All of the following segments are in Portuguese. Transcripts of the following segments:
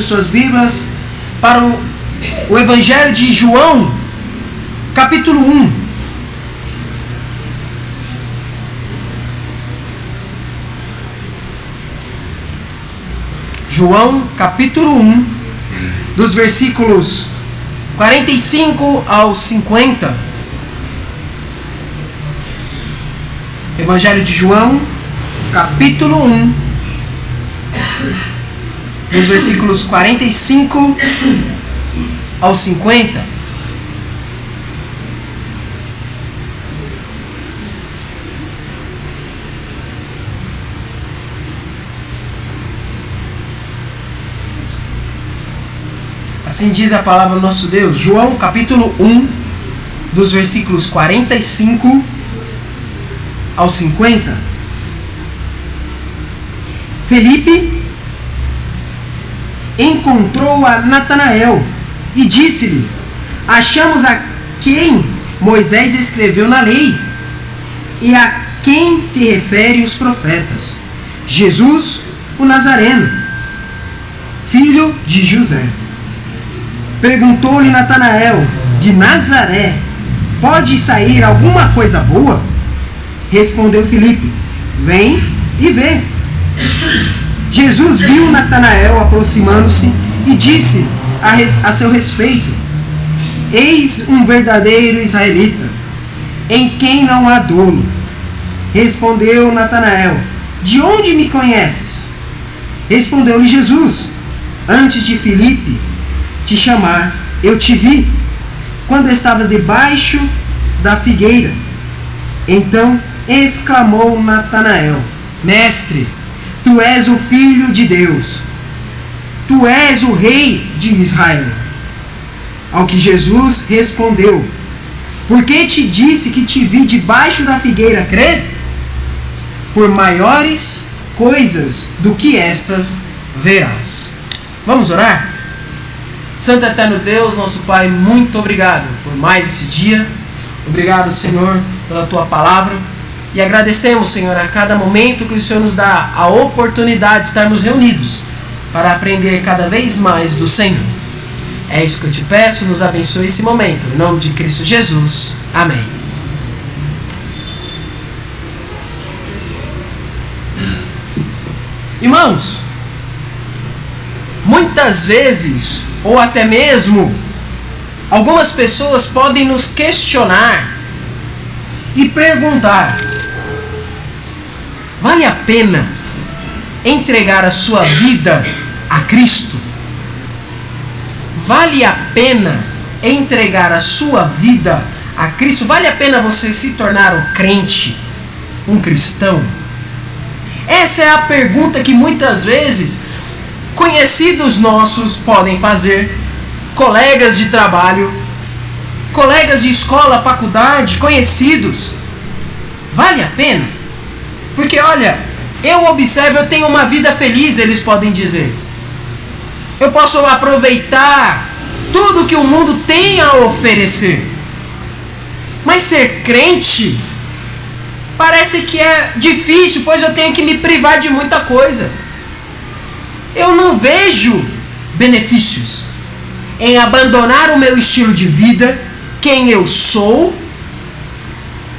Suas Bíblias para o Evangelho de João, capítulo 1. João, capítulo 1, dos versículos 45 ao 50. Evangelho de João, capítulo 1. Dos versículos 45 ao 50. Assim diz a palavra do nosso Deus. João capítulo 1, dos versículos 45 ao 50. Felipe encontrou a Natanael e disse-lhe: achamos a quem Moisés escreveu na lei e a quem se referem os profetas, Jesus o Nazareno, filho de José. Perguntou-lhe Natanael: de Nazaré pode sair alguma coisa boa? Respondeu Filipe: vem e vê. Jesus viu Natanael aproximando-se e disse a seu respeito: eis um verdadeiro israelita, em quem não há dolo. Respondeu Natanael: de onde me conheces? Respondeu-lhe Jesus: antes de Filipe te chamar, eu te vi, quando estava debaixo da figueira. Então exclamou Natanael: mestre, tu és o Filho de Deus, tu és o Rei de Israel. Ao que Jesus respondeu: por que te disse que te vi debaixo da figueira, crê? Por maiores coisas do que essas verás. Vamos orar? Santo Eterno Deus, nosso Pai, muito obrigado por mais esse dia. Obrigado, Senhor, pela Tua palavra. E agradecemos, Senhor, a cada momento que o Senhor nos dá a oportunidade de estarmos reunidos para aprender cada vez mais do Senhor. É isso que eu te peço, nos abençoe esse momento. Em nome de Cristo Jesus. Amém. Irmãos, muitas vezes, ou até mesmo, algumas pessoas podem nos questionar e perguntar: vale a pena entregar a sua vida a Cristo? Vale a pena entregar a sua vida a Cristo? Vale a pena você se tornar um crente, um cristão? Essa é a pergunta que muitas vezes conhecidos nossos podem fazer, colegas de trabalho, colegas de escola, faculdade, conhecidos. Vale a pena? Porque olha, eu observo, eu tenho uma vida feliz, eles podem dizer. Eu posso aproveitar tudo que o mundo tem a oferecer. Mas ser crente parece que é difícil, pois eu tenho que me privar de muita coisa. Eu não vejo benefícios em abandonar o meu estilo de vida, quem eu sou,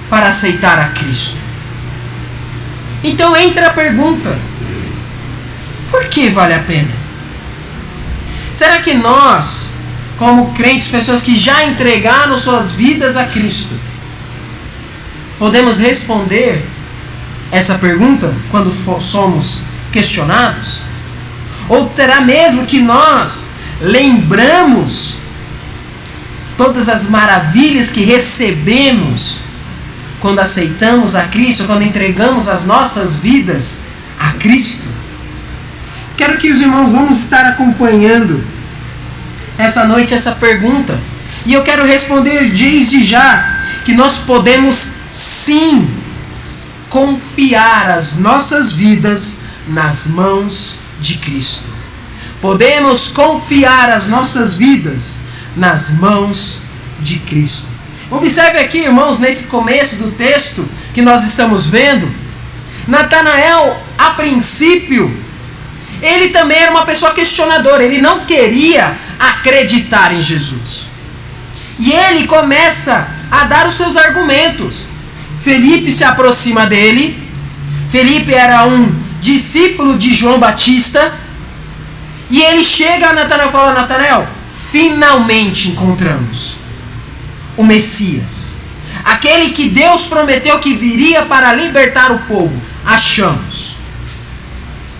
para aceitar a Cristo. Então entra a pergunta: por que vale a pena? Será que nós, como crentes, pessoas que já entregaram suas vidas a Cristo, podemos responder essa pergunta quando somos questionados? Ou terá mesmo que nós lembramos todas as maravilhas que recebemos quando aceitamos a Cristo, quando entregamos as nossas vidas a Cristo? Quero que os irmãos vamos estar acompanhando essa noite essa pergunta. E eu quero responder desde já que nós podemos sim confiar as nossas vidas nas mãos de Cristo. Podemos confiar as nossas vidas nas mãos de Cristo. Observe aqui, irmãos, nesse começo do texto que nós estamos vendo, Natanael, a princípio, ele também era uma pessoa questionadora, ele não queria acreditar em Jesus. E ele começa a dar os seus argumentos. Felipe se aproxima dele. Felipe era um discípulo de João Batista. E ele chega a Natanael e fala: Natanael, finalmente encontramos o Messias, aquele que Deus prometeu que viria para libertar o povo. Achamos.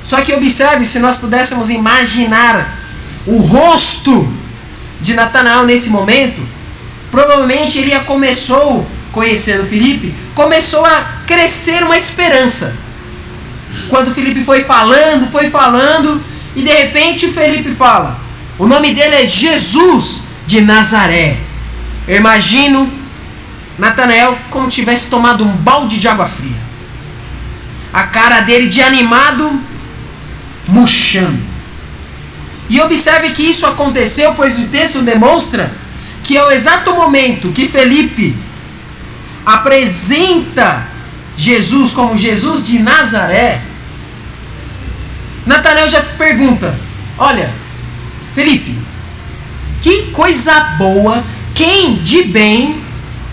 Só que observe, se nós pudéssemos imaginar o rosto de Natanael nesse momento, provavelmente ele começou, conhecendo Felipe, começou a crescer uma esperança. Quando Felipe foi falando, e de repente Felipe fala: o nome dele é Jesus de Nazaré. Eu imagino Natanael como tivesse tomado um balde de água fria. A cara dele de animado murchando. E observe que isso aconteceu, pois o texto demonstra que ao exato momento que Felipe apresenta Jesus como Jesus de Nazaré, Natanael já pergunta: olha, Felipe, que coisa boa, quem de bem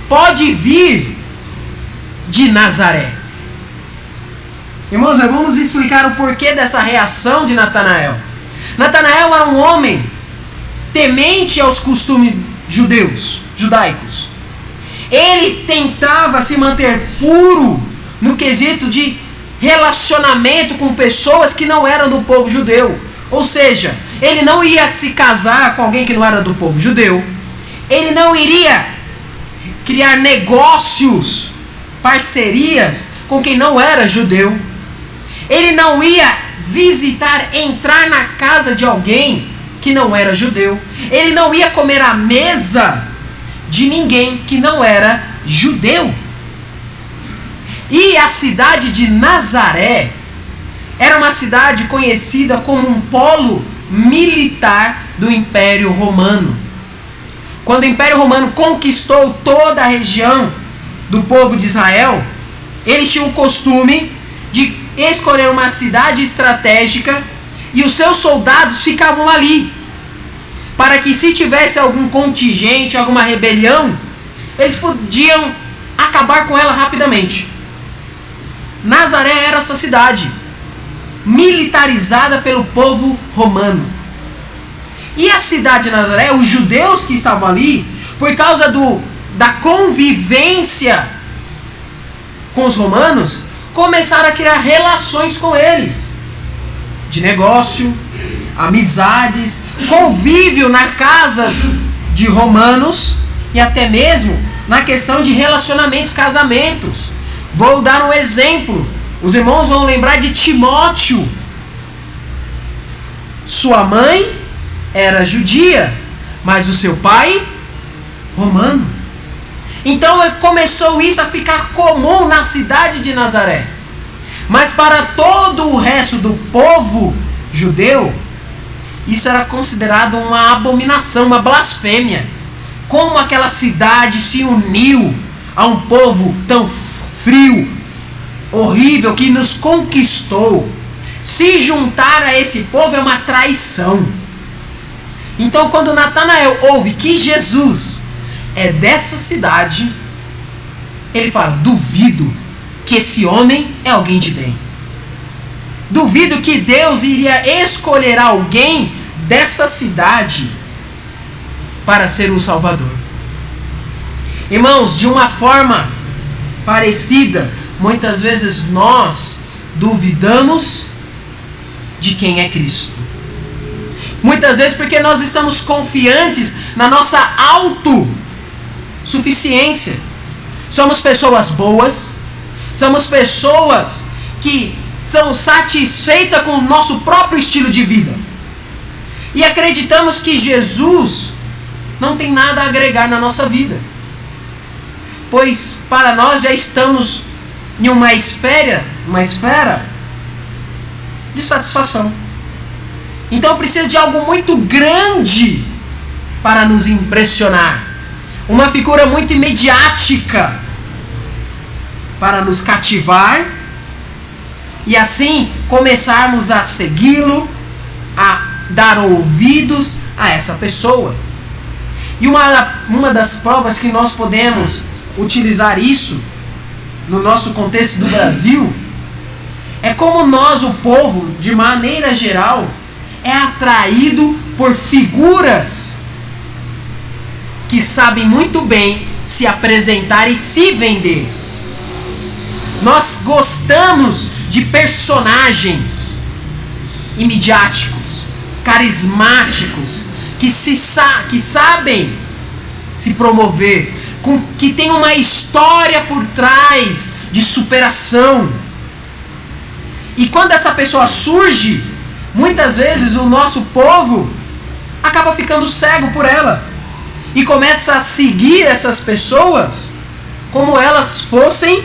pode vir de Nazaré? Irmãos, vamos explicar o porquê dessa reação de Natanael. Natanael era um homem temente aos costumes judaicos. Ele tentava se manter puro no quesito de relacionamento com pessoas que não eram do povo judeu. Ou seja, ele não ia se casar com alguém que não era do povo judeu. Ele não iria criar negócios, parcerias com quem não era judeu. Ele não ia visitar, entrar na casa de alguém que não era judeu. Ele não ia comer à mesa de ninguém que não era judeu. E a cidade de Nazaré era uma cidade conhecida como um polo militar do Império Romano. Quando o Império Romano conquistou toda a região do povo de Israel, eles tinham o costume de escolher uma cidade estratégica e os seus soldados ficavam ali, para que se tivesse algum contingente, alguma rebelião, eles podiam acabar com ela rapidamente. Nazaré era essa cidade, militarizada pelo povo romano. E a cidade de Nazaré, os judeus que estavam ali, por causa da convivência com os romanos, começaram a criar relações com eles, de negócio, amizades, convívio na casa de romanos e até mesmo na questão de relacionamentos, casamentos. Vou dar um exemplo. Os irmãos vão lembrar de Timóteo. Sua mãe era judia, mas o seu pai romano. Então começou isso a ficar comum na cidade de Nazaré. Mas para todo o resto do povo judeu, isso era considerado uma abominação, uma blasfêmia. Como aquela cidade se uniu a um povo tão frio, horrível, que nos conquistou. Se juntar a esse povo é uma traição. Então, quando Natanael ouve que Jesus é dessa cidade, ele fala: duvido que esse homem é alguém de bem. Duvido que Deus iria escolher alguém dessa cidade para ser o Salvador. Irmãos, de uma forma parecida, muitas vezes nós duvidamos de quem é Cristo. Muitas vezes porque nós estamos confiantes na nossa autossuficiência. Somos pessoas boas, somos pessoas que são satisfeitas com o nosso próprio estilo de vida. E acreditamos que Jesus não tem nada a agregar na nossa vida. Pois para nós já estamos em uma esfera de satisfação. Então precisa de algo muito grande para nos impressionar. Uma figura muito imediática para nos cativar e assim começarmos a segui-lo, a dar ouvidos a essa pessoa. E uma das provas que nós podemos utilizar isso no nosso contexto do Brasil é como nós, o povo, de maneira geral, é atraído por figuras que sabem muito bem se apresentar e se vender. Nós gostamos de personagens midiáticos, carismáticos, que sabem se promover, que tem uma história por trás de superação. E quando essa pessoa surge, muitas vezes o nosso povo acaba ficando cego por ela e começa a seguir essas pessoas como elas fossem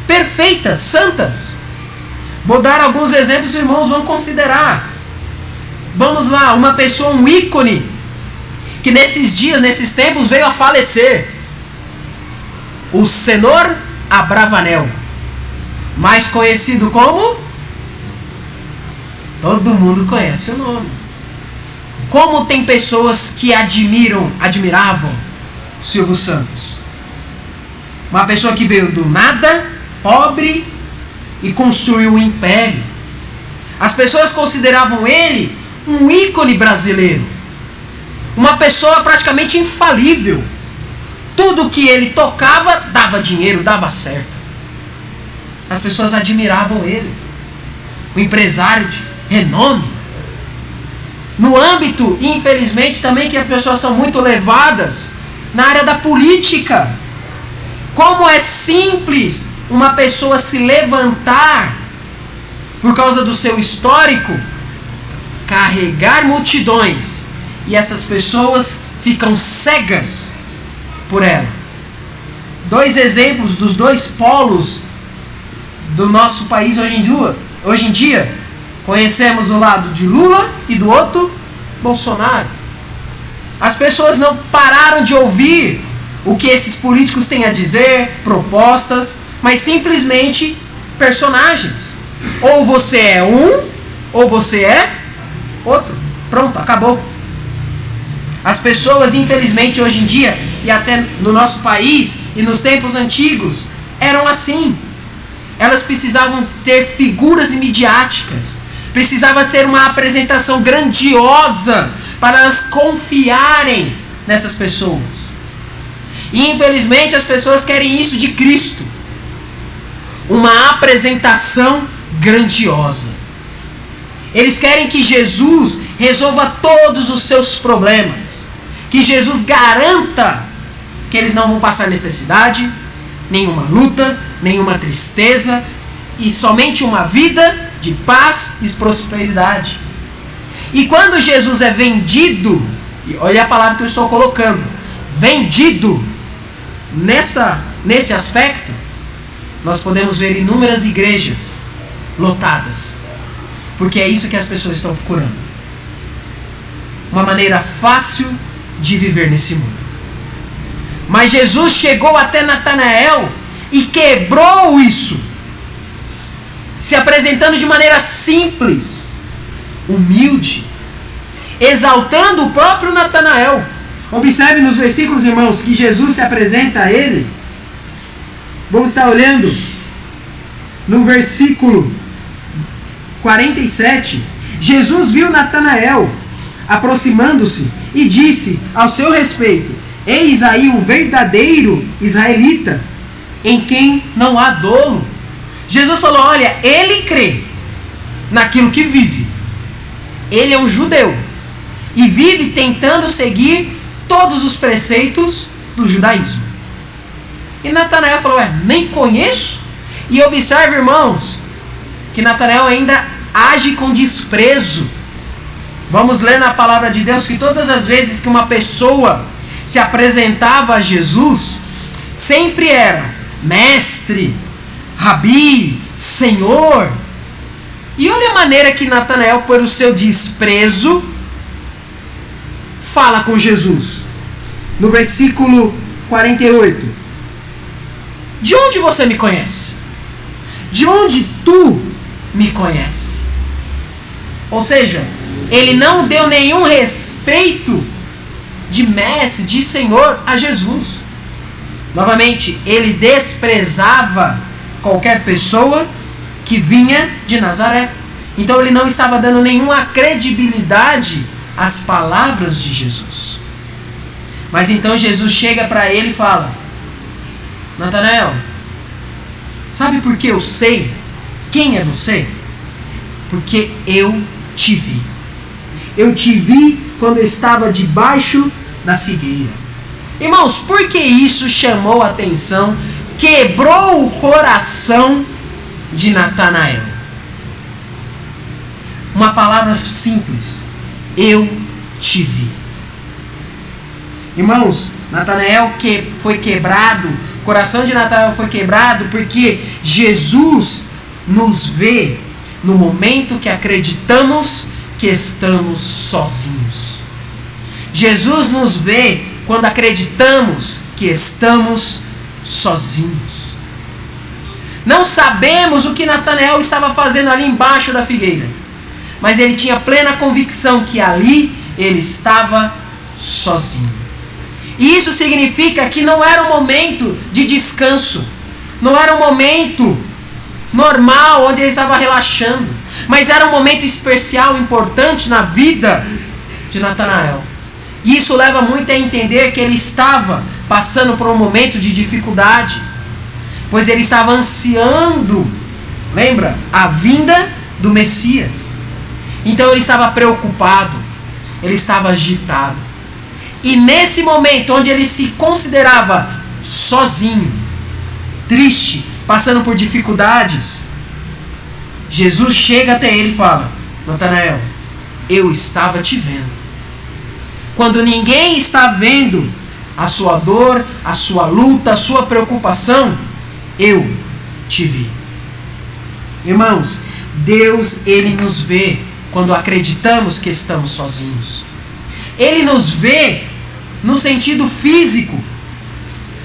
perfeitas, santas. Vou dar alguns exemplos, irmãos, vamos considerar. Vamos lá, uma pessoa, um ícone, que nesses dias, nesses tempos, veio a falecer. O Senhor Abravanel, mais conhecido como... Todo mundo conhece o nome. Como tem pessoas que admiravam Silvio Santos. Uma pessoa que veio do nada, pobre, e construiu um império. As pessoas consideravam ele um ícone brasileiro. Uma pessoa praticamente infalível. Tudo que ele tocava dava dinheiro, dava certo. As pessoas admiravam ele. Um empresário de renome. No âmbito, infelizmente, também que as pessoas são muito levadas na área da política. Como é simples uma pessoa se levantar por causa do seu histórico, carregar multidões, e essas pessoas ficam cegas por ela. Dois exemplos dos dois polos do nosso país hoje em dia. Conhecemos o lado de Lula e do outro, Bolsonaro. As pessoas não pararam de ouvir o que esses políticos têm a dizer, propostas, mas simplesmente personagens. Ou você é um, ou você é outro. Pronto, acabou. As pessoas, infelizmente, hoje em dia, e até no nosso país, e nos tempos antigos, eram assim. Elas precisavam ter figuras midiáticas. Precisava ter uma apresentação grandiosa para elas confiarem nessas pessoas. E infelizmente as pessoas querem isso de Cristo. Uma apresentação grandiosa. Eles querem que Jesus resolva todos os seus problemas. Que Jesus garanta que eles não vão passar necessidade, nenhuma luta, nenhuma tristeza, e somente uma vida de paz e prosperidade. E quando Jesus é vendido, e olha a palavra que eu estou colocando, vendido, nesse aspecto, nós podemos ver inúmeras igrejas lotadas, porque é isso que as pessoas estão procurando. Uma maneira fácil de viver nesse mundo. Mas Jesus chegou até Natanael e quebrou isso, se apresentando de maneira simples, humilde, exaltando o próprio Natanael. Observe nos versículos, irmãos, que Jesus se apresenta a ele. Vamos estar olhando no versículo 47. Jesus viu Natanael aproximando-se e disse ao seu respeito: eis aí um verdadeiro israelita, em quem não há dolo. Jesus falou: olha, ele crê naquilo que vive. Ele é um judeu e vive tentando seguir todos os preceitos do judaísmo. E Natanael falou: nem conheço. E observe, irmãos, que Natanael ainda age com desprezo. Vamos ler na palavra de Deus que todas as vezes que uma pessoa se apresentava a Jesus, sempre era mestre, rabi, senhor. E olha a maneira que Natanael, por o seu desprezo, fala com Jesus. No versículo 48. De onde você me conhece? De onde tu me conheces? Ou seja, ele não deu nenhum respeito de mestre, de Senhor a Jesus. Novamente, ele desprezava qualquer pessoa que vinha de Nazaré. Então ele não estava dando nenhuma credibilidade às palavras de Jesus. Mas então Jesus chega para ele e fala: Natanael, sabe por que eu sei quem é você? Porque eu te vi. Eu te vi quando eu estava debaixo da figueira. Irmãos, por que isso chamou a atenção, quebrou o coração de Natanael? Uma palavra simples: eu te vi. Irmãos, Natanael foi quebrado, o coração de Natanael foi quebrado porque Jesus nos vê no momento que acreditamos que estamos sozinhos. Jesus nos vê quando acreditamos que estamos sozinhos. Não sabemos o que Natanael estava fazendo ali embaixo da figueira, mas ele tinha plena convicção que ali ele estava sozinho. E isso significa que não era um momento de descanso, não era um momento normal onde ele estava relaxando, mas era um momento especial, importante na vida de Natanael. E isso leva muito a entender que ele estava passando por um momento de dificuldade, pois ele estava ansiando, lembra, a vinda do Messias. Então ele estava preocupado, ele estava agitado. E nesse momento onde ele se considerava sozinho, triste, passando por dificuldades, Jesus chega até ele e fala: Natanael, eu estava te vendo. Quando ninguém está vendo a sua dor, a sua luta, a sua preocupação, eu te vi. Irmãos, Deus, ele nos vê quando acreditamos que estamos sozinhos. Ele nos vê no sentido físico.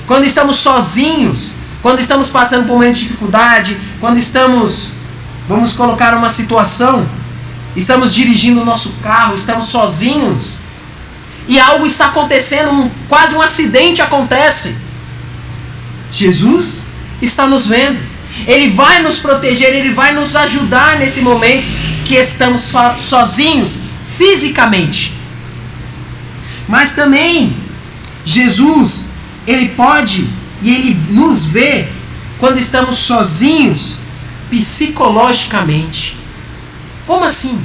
Quando estamos sozinhos, quando estamos passando por um momento de dificuldade, quando estamos, vamos colocar uma situação, estamos dirigindo o nosso carro, estamos sozinhos, e algo está acontecendo, quase um acidente acontece. Jesus está nos vendo. Ele vai nos proteger, ele vai nos ajudar nesse momento que estamos sozinhos fisicamente. Mas também Jesus, ele pode e ele nos vê quando estamos sozinhos psicologicamente. Como assim?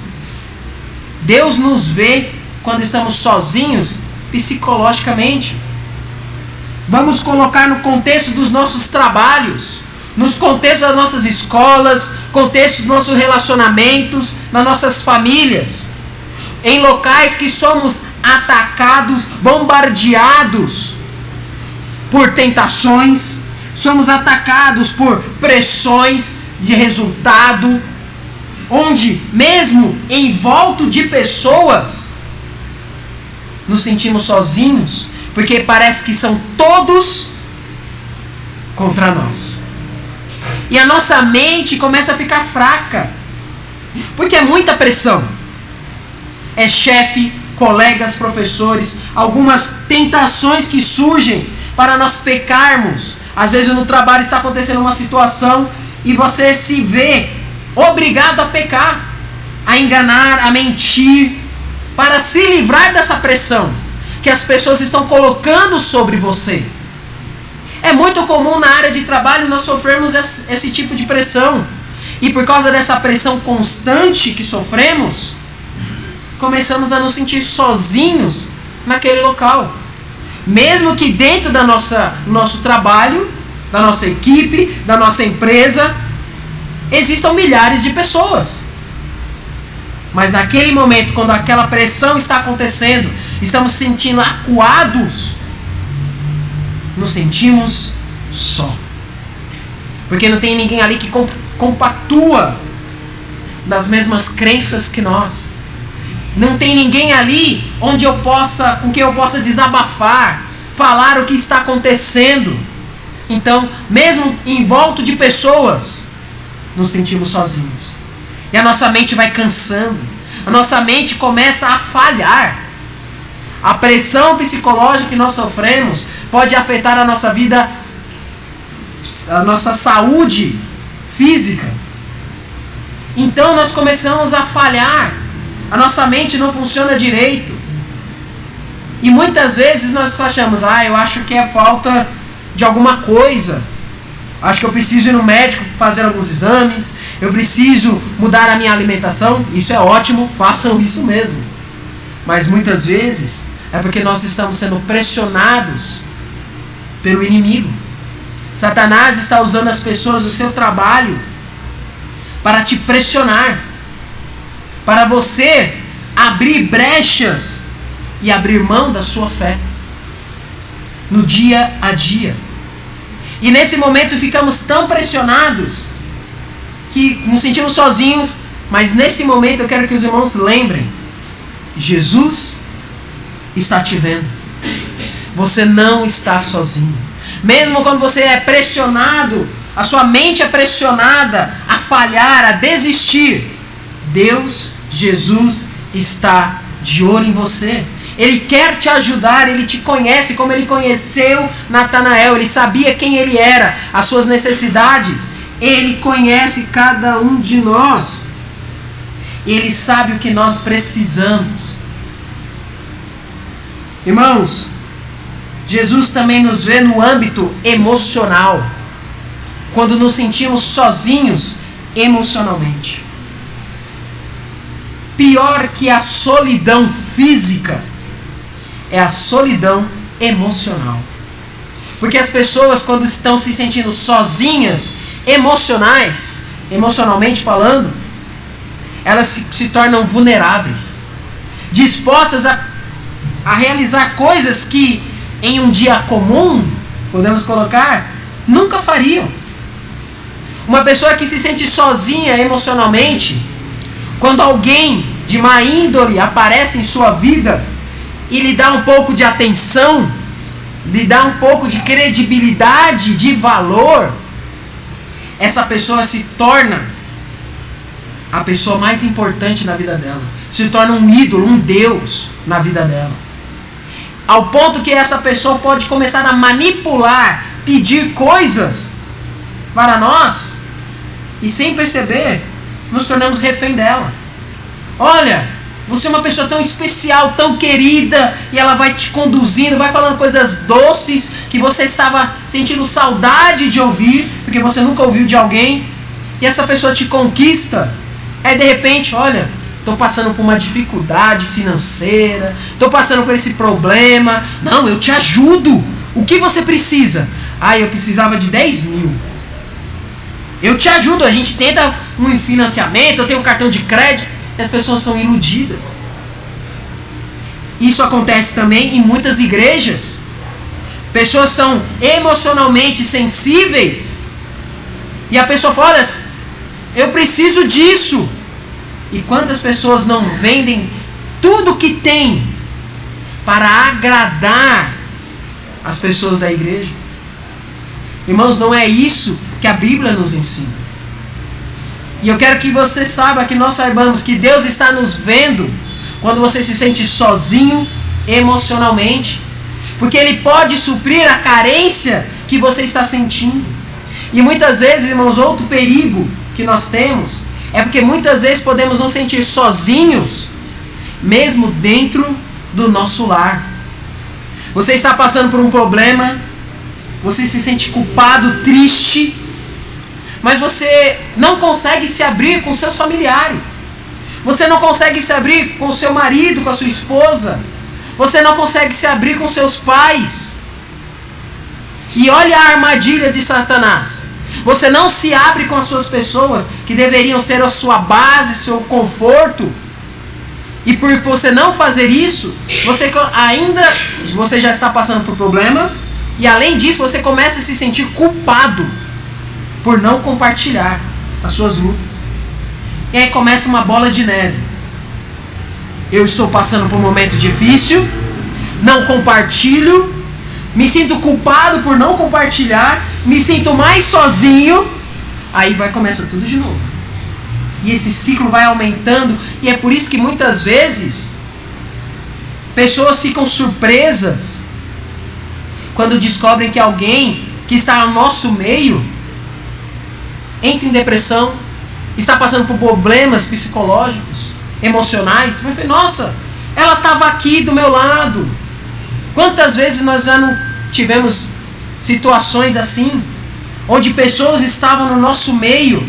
Deus nos vê quando estamos sozinhos psicologicamente. Vamos colocar no contexto dos nossos trabalhos, nos contextos das nossas escolas, contexto dos nossos relacionamentos, nas nossas famílias, em locais que somos atacados, bombardeados por tentações, somos atacados por pressões de resultado, onde mesmo em volta de pessoas nos sentimos sozinhos, porque parece que são todos contra nós. E a nossa mente começa a ficar fraca, porque é muita pressão. É chefe, colegas, professores, algumas tentações que surgem para nós pecarmos. Às vezes no trabalho está acontecendo uma situação e você se vê obrigado a pecar, a enganar, a mentir, para se livrar dessa pressão que as pessoas estão colocando sobre você. É muito comum na área de trabalho nós sofrermos esse tipo de pressão. E por causa dessa pressão constante que sofremos, começamos a nos sentir sozinhos naquele local. Mesmo que dentro do nosso trabalho, da nossa equipe, da nossa empresa, existam milhares de pessoas. Mas naquele momento, quando aquela pressão está acontecendo, estamos sentindo acuados, nos sentimos só. Porque não tem ninguém ali que compactua das mesmas crenças que nós. Não tem ninguém ali com quem eu possa desabafar, falar o que está acontecendo. Então, mesmo em volta de pessoas, nos sentimos sozinhos. E a nossa mente vai cansando. a nossa mente começa a falhar. A pressão psicológica que nós sofremos pode afetar a nossa vida, a nossa saúde física. Então nós começamos a falhar. A nossa mente não funciona direito. E muitas vezes nós achamos, eu acho que é falta de alguma coisa. Acho que eu preciso ir no médico fazer alguns exames. Eu preciso mudar a minha alimentação. Isso é ótimo, façam isso mesmo. Mas muitas vezes é porque nós estamos sendo pressionados pelo inimigo. Satanás está usando as pessoas do seu trabalho para te pressionar, para você abrir brechas e abrir mão da sua fé no dia a dia. E nesse momento ficamos tão pressionados que nos sentimos sozinhos. Mas nesse momento eu quero que os irmãos lembrem: Jesus está te vendo. Você não está sozinho. Mesmo quando você é pressionado, a sua mente é pressionada a falhar, a desistir, Deus, Jesus, está de olho em você. Ele quer te ajudar, Ele te conhece como Ele conheceu Natanael. Ele sabia quem ele era, as suas necessidades. Ele conhece cada um de nós. Ele sabe o que nós precisamos. Irmãos, Jesus também nos vê no âmbito emocional, quando nos sentimos sozinhos emocionalmente. Pior que a solidão física é a solidão emocional. Porque as pessoas, quando estão se sentindo sozinhas, emocionalmente falando, elas se tornam vulneráveis, dispostas a realizar coisas que em um dia comum, podemos colocar, nunca fariam. Uma pessoa que se sente sozinha emocionalmente, quando alguém de má índole aparece em sua vida e lhe dá um pouco de atenção, lhe dá um pouco de credibilidade, de valor, essa pessoa se torna a pessoa mais importante na vida dela. Se torna um ídolo, um Deus na vida dela. Ao ponto que essa pessoa pode começar a manipular, pedir coisas para nós, e sem perceber, nos tornamos refém dela. Olha, você é uma pessoa tão especial, tão querida, e ela vai te conduzindo, vai falando coisas doces que você estava sentindo saudade de ouvir, porque você nunca ouviu de alguém, e essa pessoa te conquista. Aí de repente, olha, estou passando por uma dificuldade financeira, estou passando por esse problema. Não, eu te ajudo. O que você precisa? Eu precisava de 10 mil. Eu te ajudo, a gente tenta um financiamento, eu tenho um cartão de crédito. E as pessoas são iludidas. Isso acontece também em muitas igrejas. Pessoas são emocionalmente sensíveis. E a pessoa fala, olha, eu preciso disso. E quantas pessoas não vendem tudo que tem para agradar as pessoas da igreja? Irmãos, não é isso que a Bíblia nos ensina. E eu quero que você saiba, que nós saibamos que Deus está nos vendo quando você se sente sozinho emocionalmente. Porque Ele pode suprir a carência que você está sentindo. E muitas vezes, irmãos, outro perigo que nós temos é porque muitas vezes podemos nos sentir sozinhos, mesmo dentro do nosso lar. Você está passando por um problema, você se sente culpado, triste, mas você não consegue se abrir com seus familiares. Você não consegue se abrir com seu marido, com a sua esposa. Você não consegue se abrir com seus pais. E olha a armadilha de Satanás. Você não se abre com as suas pessoas que deveriam ser a sua base, seu conforto. E por você não fazer isso, você já está passando por problemas. E além disso, você começa a se sentir culpado por não compartilhar as suas lutas. E aí começa uma bola de neve. Eu estou passando por um momento difícil, não compartilho, me sinto culpado por não compartilhar, me sinto mais sozinho. Aí começa tudo de novo. E esse ciclo vai aumentando. E é por isso que muitas vezes pessoas ficam surpresas quando descobrem que alguém que está no nosso meio entra em depressão, está passando por problemas psicológicos, emocionais. Vai falar, nossa, ela estava aqui do meu lado. Quantas vezes nós já não tivemos situações assim, onde pessoas estavam no nosso meio,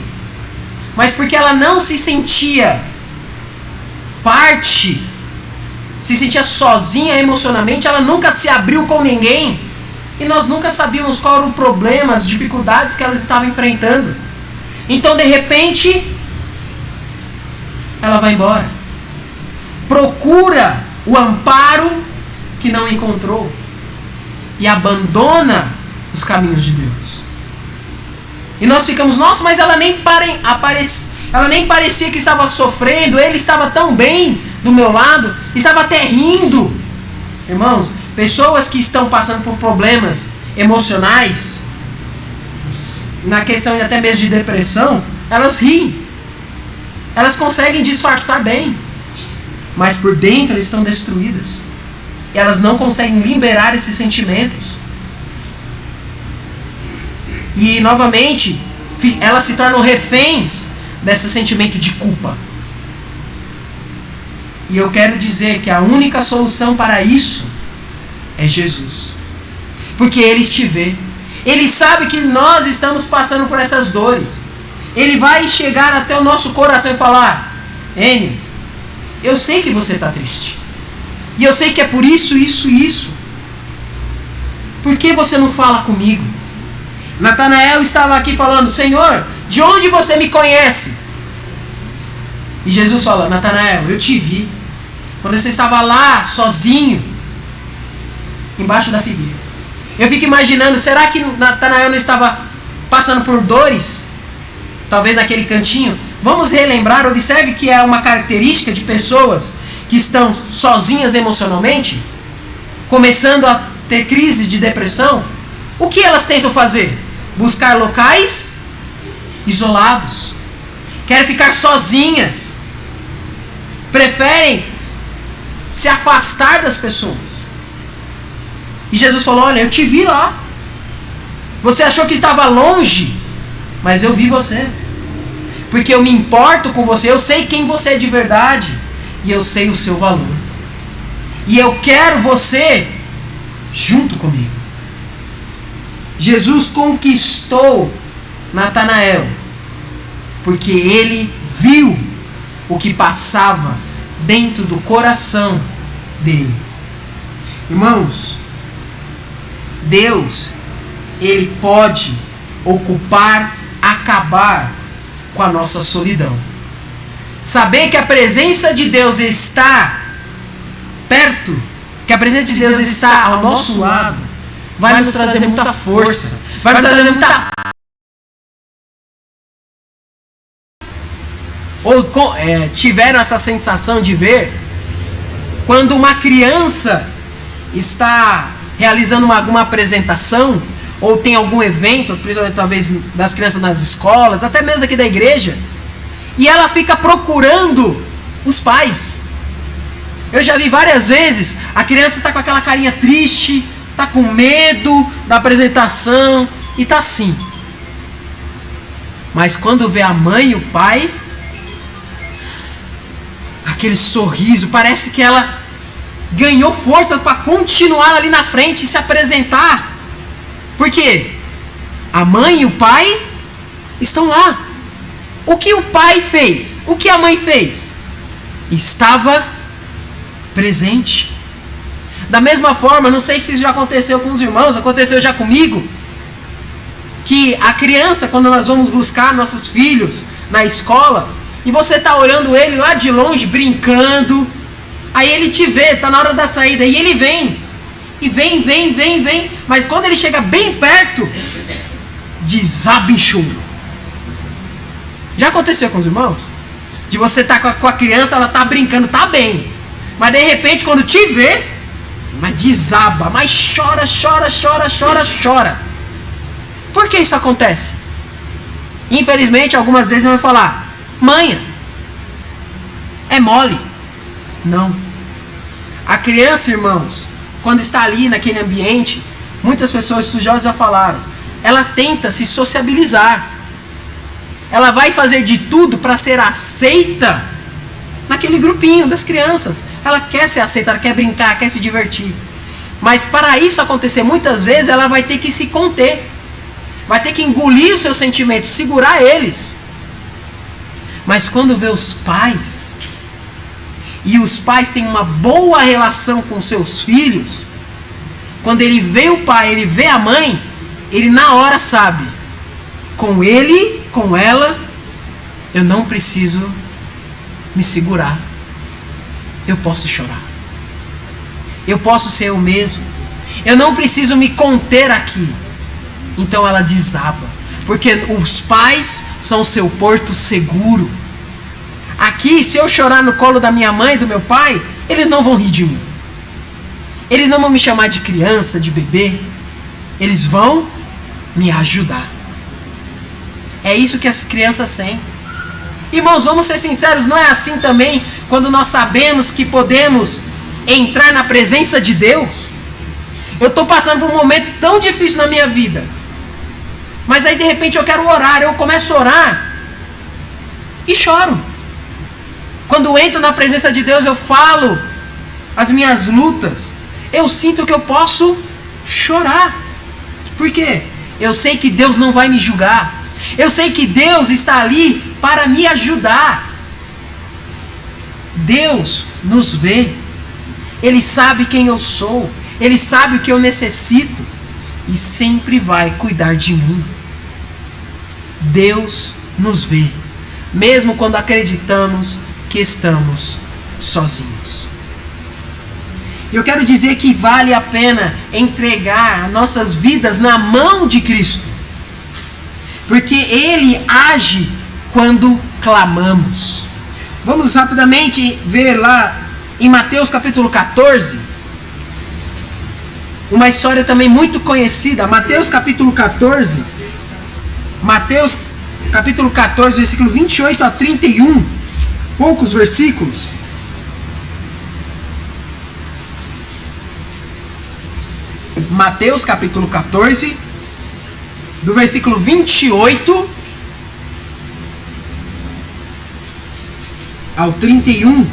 mas porque ela não se sentia parte, se sentia sozinha emocionalmente, ela nunca se abriu com ninguém, e nós nunca sabíamos qual eram os problemas, as dificuldades que ela estava enfrentando. Então, de repente, ela vai embora. Procura o amparo que não encontrou e abandona os caminhos de Deus. E nós ficamos, nossa, mas ela nem parecia que estava sofrendo, ele estava tão bem do meu lado, estava até rindo. Irmãos, pessoas que estão passando por problemas emocionais, na questão de até mesmo de depressão, elas riem. Elas conseguem disfarçar bem, mas por dentro elas estão destruídas. E elas não conseguem liberar esses sentimentos. E novamente, elas se tornam reféns desse sentimento de culpa. E eu quero dizer que a única solução para isso é Jesus. Porque Ele te vê. Ele sabe que nós estamos passando por essas dores. Ele vai chegar até o nosso coração e falar: Enio, eu sei que você está triste. E eu sei que é por isso, isso e isso. Por que você não fala comigo? Natanael estava aqui falando: Senhor, de onde você me conhece? E Jesus fala: Natanael, eu te vi quando você estava lá, sozinho, embaixo da figueira. Eu fico imaginando, será que Natanael não estava passando por dores? Talvez naquele cantinho. Vamos relembrar, observe que é uma característica de pessoas que estão sozinhas emocionalmente, começando a ter crises de depressão. O que elas tentam fazer? Buscar locais isolados. Querem ficar sozinhas. Preferem se afastar das pessoas. E Jesus falou: olha, eu te vi lá. Você achou que estava longe, mas eu vi você. Porque eu me importo com você, eu sei quem você é de verdade. E eu sei o seu valor. E eu quero você junto comigo. Jesus conquistou Natanael porque ele viu o que passava dentro do coração dele. Irmãos, Deus, Ele pode ocupar, acabar com a nossa solidão. Saber que a presença de Deus está perto, que a presença de Deus está ao nosso lado, vai nos trazer muita força, vai nos trazer muita... Ou tiveram essa sensação de ver quando uma criança está realizando alguma apresentação, ou tem algum evento, principalmente talvez das crianças nas escolas, até mesmo aqui da igreja, e ela fica procurando os pais. Eu já vi várias vezes, a criança está com aquela carinha triste, está com medo da apresentação, e está assim. Mas quando vê a mãe e o pai, aquele sorriso, parece que ela ganhou força para continuar ali na frente e se apresentar. Por quê? A mãe e o pai estão lá. O que o pai fez? O que a mãe fez? Estava presente. Da mesma forma, não sei se isso já aconteceu com os irmãos, aconteceu já comigo, que a criança, quando nós vamos buscar nossos filhos na escola, e você está olhando ele lá de longe, brincando, aí ele te vê, está na hora da saída, e ele vem. E vem. Mas quando ele chega bem perto, desaba em choro. Já aconteceu com os irmãos? De você estar com a criança, ela está brincando, está bem. Mas de repente, quando te vê, mas desaba, mas chora. Por que isso acontece? Infelizmente, algumas vezes eu vou falar: manha. É mole. Não. A criança, irmãos, quando está ali naquele ambiente, muitas pessoas estudiosas já falaram, ela tenta se sociabilizar. Ela vai fazer de tudo para ser aceita naquele grupinho das crianças. Ela quer ser aceita, ela quer brincar, quer se divertir. Mas para isso acontecer, muitas vezes ela vai ter que se conter. Vai ter que engolir os seus sentimentos, segurar eles. Mas quando vê os pais, e os pais têm uma boa relação com seus filhos, quando ele vê o pai, ele vê a mãe, ele na hora sabe, com ele, com ela, eu não preciso me segurar. Eu posso chorar. Eu posso ser eu mesmo. Eu não preciso me conter aqui. Então ela desaba. Porque os pais são o seu porto seguro. Aqui, se eu chorar no colo da minha mãe e do meu pai, eles não vão rir de mim. Eles não vão me chamar de criança, de bebê. Eles vão me ajudar. É isso que as crianças sentem. Irmãos, vamos ser sinceros, não é assim também quando nós sabemos que podemos entrar na presença de Deus? Eu estou passando por um momento tão difícil na minha vida, mas aí de repente eu quero orar, eu começo a orar e choro. Quando entro na presença de Deus, eu falo as minhas lutas, eu sinto que eu posso chorar. Por quê? Eu sei que Deus não vai me julgar. Eu sei que Deus está ali para me ajudar. Deus nos vê. Ele sabe quem eu sou. Ele sabe o que eu necessito. E sempre vai cuidar de mim. Deus nos vê. Mesmo quando acreditamos que estamos sozinhos. Eu quero dizer que vale a pena entregar nossas vidas na mão de Cristo. Porque Ele age quando clamamos. Vamos rapidamente ver lá em Mateus capítulo 14. Uma história também muito conhecida. Mateus capítulo 14. Mateus capítulo 14, versículo 28 a 31. Poucos versículos. Mateus capítulo 14, do versículo 28 ao 31.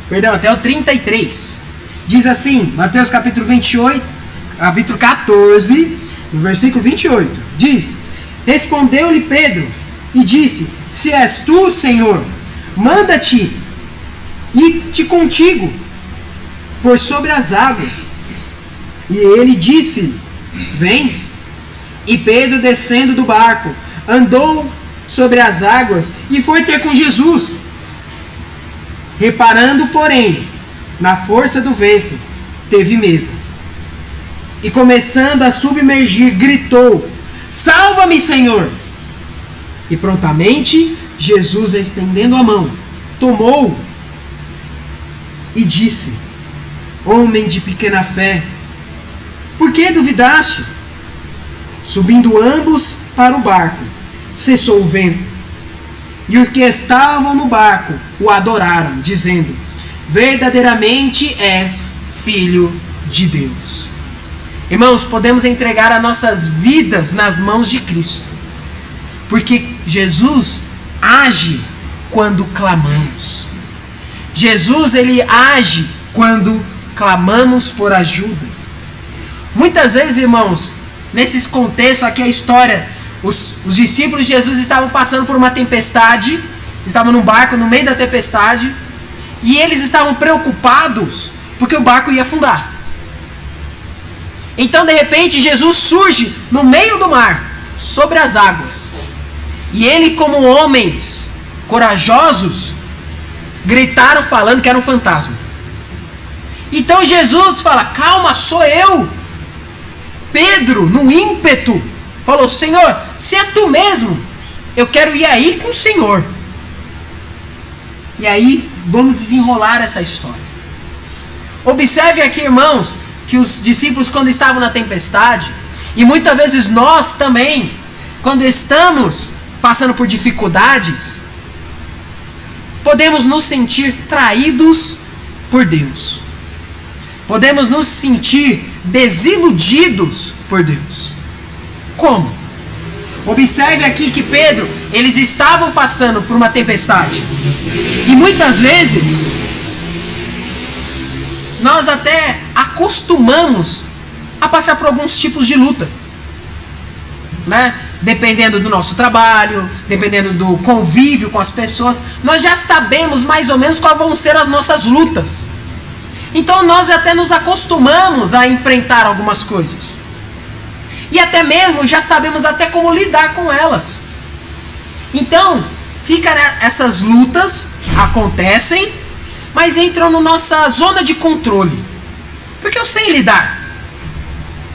Perdão, até o 33. Diz assim, Mateus capítulo 28, capítulo 14, do versículo 28. Diz: Respondeu-lhe Pedro e disse: Se és tu, Senhor, manda-te ir-te contigo por sobre as águas. E ele disse: Vem. E Pedro, descendo do barco, andou sobre as águas e foi ter com Jesus. Reparando, porém, na força do vento, teve medo. E começando a submergir, gritou: Salva-me, Senhor! E prontamente Jesus, estendendo a mão, tomou e disse: Homem de pequena fé, por que duvidaste? Subindo ambos para o barco, cessou o vento. E os que estavam no barco o adoraram, dizendo: Verdadeiramente és Filho de Deus. Irmãos, podemos entregar as nossas vidas nas mãos de Cristo, porque Jesus age quando clamamos. Jesus, ele age quando clamamos por ajuda. Muitas vezes, irmãos, nesses contextos aqui, a história, os discípulos de Jesus estavam passando por uma tempestade, estavam num barco no meio da tempestade, e eles estavam preocupados porque o barco ia afundar. Então, de repente, Jesus surge no meio do mar, sobre as águas. E ele, como homens corajosos, gritaram falando que era um fantasma. Então Jesus fala: Calma, sou eu. Pedro, no ímpeto, falou: Senhor, se é tu mesmo, eu quero ir aí com o Senhor. E aí, vamos desenrolar essa história. Observe aqui, irmãos, que os discípulos, quando estavam na tempestade, E muitas vezes nós também, quando estamos passando por dificuldades, podemos nos sentir traídos por Deus. Podemos nos sentir desiludidos por Deus. Como? Observe aqui que Pedro, eles estavam passando por uma tempestade. E muitas vezes, nós até acostumamos a passar por alguns tipos de luta, né? Dependendo do nosso trabalho, dependendo do convívio com as pessoas, nós já sabemos mais ou menos quais vão ser as nossas lutas. Então nós até nos acostumamos a enfrentar algumas coisas. E até mesmo já sabemos até como lidar com elas. Então, essas lutas acontecem, mas entram na nossa zona de controle. Porque eu sei lidar.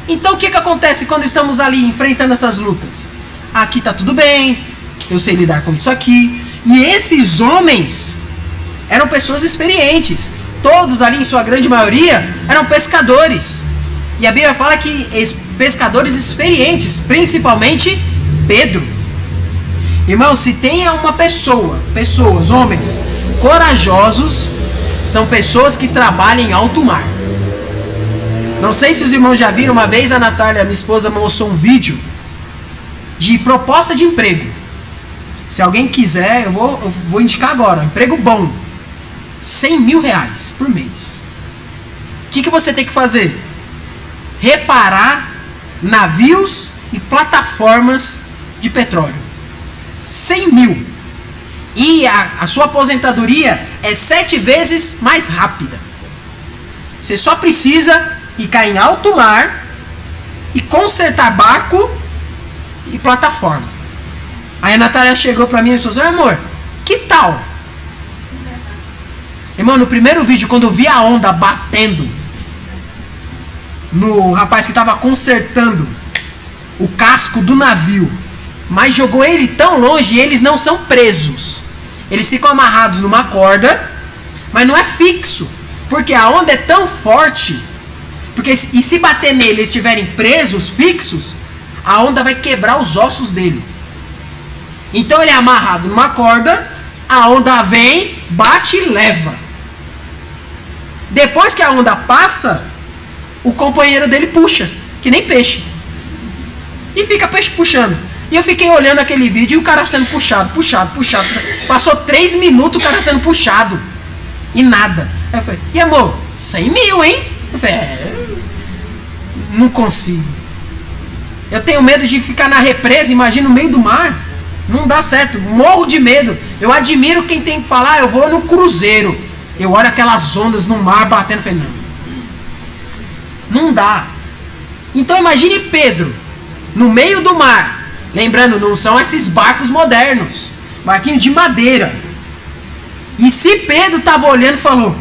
Então o que acontece quando estamos ali enfrentando essas lutas? Aqui está tudo bem, eu sei lidar com isso aqui. E esses homens eram pessoas experientes. Todos ali, em sua grande maioria, eram pescadores. E a Bíblia fala que pescadores experientes, principalmente Pedro. Irmão, se tem uma pessoas, homens corajosos, são pessoas que trabalham em alto mar. Não sei se os irmãos já viram, uma vez a Natália, minha esposa, mostrou um vídeo de proposta de emprego. Se alguém quiser, eu vou indicar agora. Emprego bom. 100 mil reais por mês. O que você tem que fazer? Reparar navios e plataformas de petróleo. 100 mil. E a sua aposentadoria é 7 vezes mais rápida. Você só precisa ficar em alto mar e consertar barco e plataforma. Aí a Natália chegou pra mim e falou assim: amor, que tal? Irmão, no primeiro vídeo, quando eu vi a onda batendo no rapaz que estava consertando o casco do navio, mas jogou ele tão longe, e eles não são presos. Eles ficam amarrados numa corda, mas não é fixo, porque a onda é tão forte, e se bater nele e eles estiverem presos, fixos, a onda vai quebrar os ossos dele. Então ele é amarrado numa corda, a onda vem, bate e leva. Depois que a onda passa, o companheiro dele puxa, que nem peixe. E fica peixe puxando. E eu fiquei olhando aquele vídeo e o cara sendo puxado. Passou 3 minutos o cara sendo puxado. E nada. Aí eu falei: e amor, 100 mil, hein? Eu falei: não consigo. Eu tenho medo de ficar na represa, imagina, no meio do mar. Não dá certo, morro de medo. Eu admiro quem tem que falar: eu vou no cruzeiro. Eu olho aquelas ondas no mar batendo, falei: não dá. Então imagine Pedro no meio do mar. Lembrando, não são esses barcos modernos, barquinho de madeira. E se Pedro estava olhando e falou: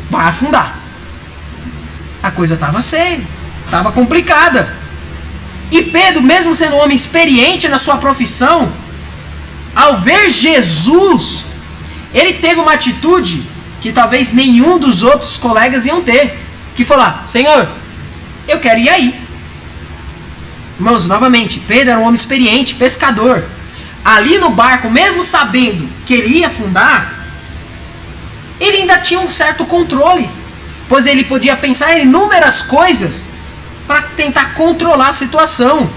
vai afundar, a coisa estava séria, estava complicada. E Pedro, mesmo sendo um homem experiente na sua profissão, ao ver Jesus, ele teve uma atitude que talvez nenhum dos outros colegas iam ter, que foi lá: Senhor, eu quero ir aí. Irmãos, novamente, Pedro era um homem experiente, pescador. Ali no barco, mesmo sabendo que ele ia afundar, ele ainda tinha um certo controle, pois ele podia pensar em inúmeras coisas para tentar controlar a situação.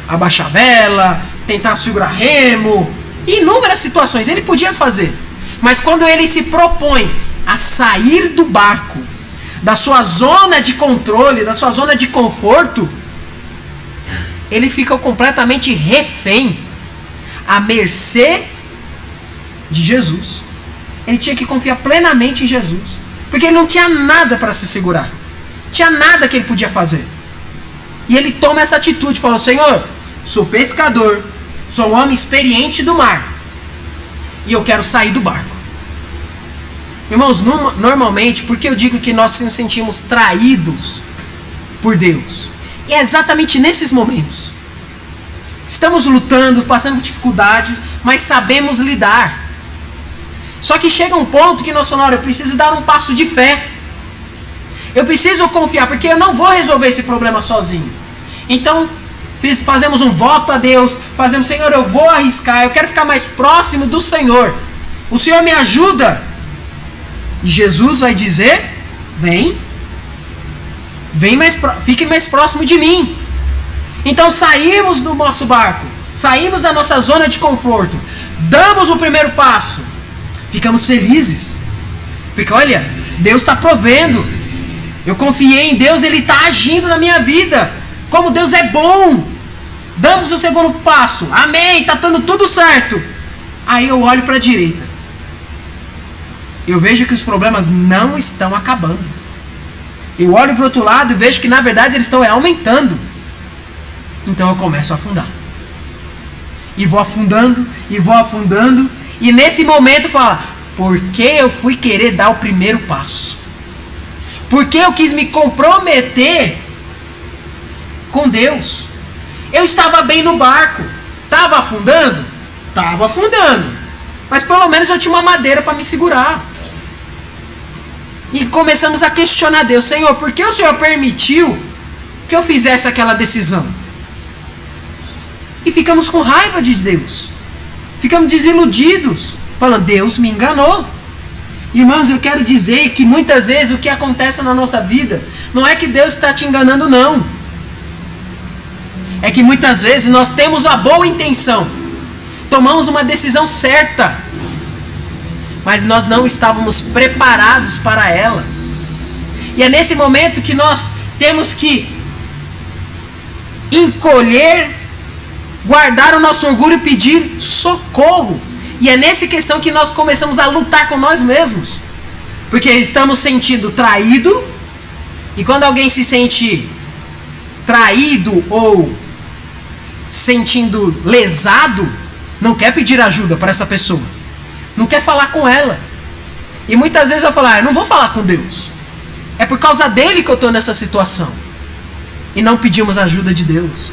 Abaixar a vela, tentar segurar remo, inúmeras situações ele podia fazer. Mas quando ele se propõe a sair do barco, da sua zona de controle, da sua zona de conforto, ele fica completamente refém, à mercê de Jesus. Ele tinha que confiar plenamente em Jesus, porque ele não tinha nada para se segurar, tinha nada que ele podia fazer. E ele toma essa atitude, falou: Senhor, sou pescador, sou um homem experiente do mar, e eu quero sair do barco. Irmãos, normalmente, por que eu digo que nós nos sentimos traídos por Deus? E é exatamente nesses momentos. Estamos lutando, passando por dificuldade, mas sabemos lidar. Só que chega um ponto que nós falamos: eu preciso dar um passo de fé. Eu preciso confiar, porque eu não vou resolver esse problema sozinho. Então, fazemos um voto a Deus, fazemos, Senhor, eu vou arriscar, eu quero ficar mais próximo do Senhor. O Senhor me ajuda. E Jesus vai dizer, fique mais próximo de mim. Então saímos do nosso barco, saímos da nossa zona de conforto, damos o primeiro passo, ficamos felizes, porque olha, Deus está provendo, eu confiei em Deus, Ele está agindo na minha vida, como Deus é bom. Damos o segundo passo, amém, está dando tudo certo. Aí eu olho para a direita, eu vejo que os problemas não estão acabando. Eu olho para o outro lado e vejo que na verdade eles estão aumentando. Então eu começo a afundar. E vou afundando, e vou afundando. E nesse momento fala, por que eu fui querer dar o primeiro passo? Por que eu quis me comprometer com Deus? Eu estava bem no barco. Estava afundando? Estava afundando. Mas pelo menos eu tinha uma madeira para me segurar. E começamos a questionar Deus. Senhor, por que o Senhor permitiu que eu fizesse aquela decisão? E ficamos com raiva de Deus. Ficamos desiludidos. Falando, Deus me enganou. Irmãos, eu quero dizer que muitas vezes o que acontece na nossa vida não é que Deus está te enganando, não. É que muitas vezes nós temos a boa intenção. Tomamos uma decisão certa, mas nós não estávamos preparados para ela. E é nesse momento que nós temos que encolher, guardar o nosso orgulho e pedir socorro. E é nessa questão que nós começamos a lutar com nós mesmos. Porque estamos sentindo traído. E quando alguém se sente traído ou sentindo lesado, não quer pedir ajuda para essa pessoa. Não quer falar com ela. E muitas vezes eu falo, eu não vou falar com Deus. É por causa dele que eu estou nessa situação. E não pedimos ajuda de Deus.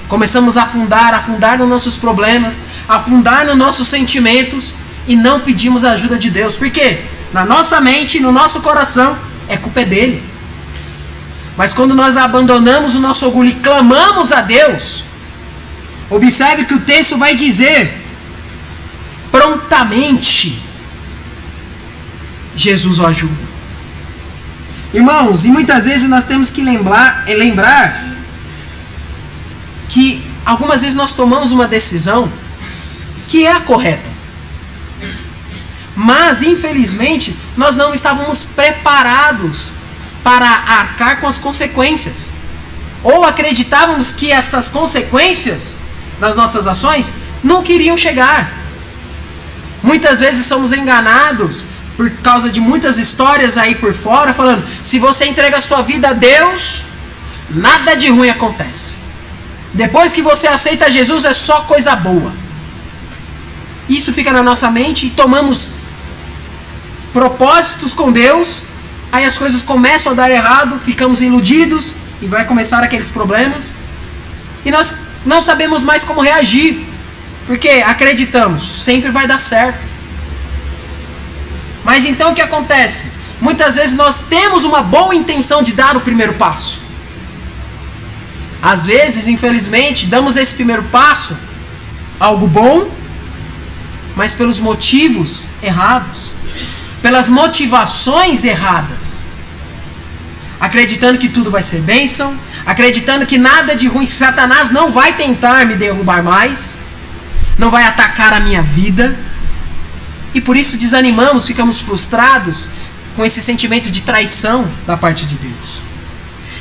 Começamos a afundar nos nossos problemas, afundar nos nossos sentimentos e não pedimos a ajuda de Deus. Por quê? Na nossa mente, no nosso coração, culpa dele. Mas quando nós abandonamos o nosso orgulho e clamamos a Deus, observe que o texto vai dizer, prontamente, Jesus o ajuda. Irmãos, e muitas vezes nós temos que lembrar que algumas vezes nós tomamos uma decisão que é a correta. Mas, infelizmente, nós não estávamos preparados para arcar com as consequências. Ou acreditávamos que essas consequências das nossas ações não queriam chegar. Muitas vezes somos enganados por causa de muitas histórias aí por fora, falando, se você entrega a sua vida a Deus, nada de ruim acontece. Depois que você aceita Jesus, é só coisa boa. Isso fica na nossa mente e tomamos propósitos com Deus, aí as coisas começam a dar errado, ficamos iludidos e vai começar aqueles problemas. E nós não sabemos mais como reagir, porque acreditamos, sempre vai dar certo. Mas então o que acontece? Muitas vezes nós temos uma boa intenção de dar o primeiro passo. Às vezes, infelizmente, damos esse primeiro passo, algo bom, mas pelos motivos errados, pelas motivações erradas, acreditando que tudo vai ser bênção, acreditando que nada de ruim, Satanás não vai tentar me derrubar mais, não vai atacar a minha vida, e por isso desanimamos, ficamos frustrados com esse sentimento de traição da parte de Deus.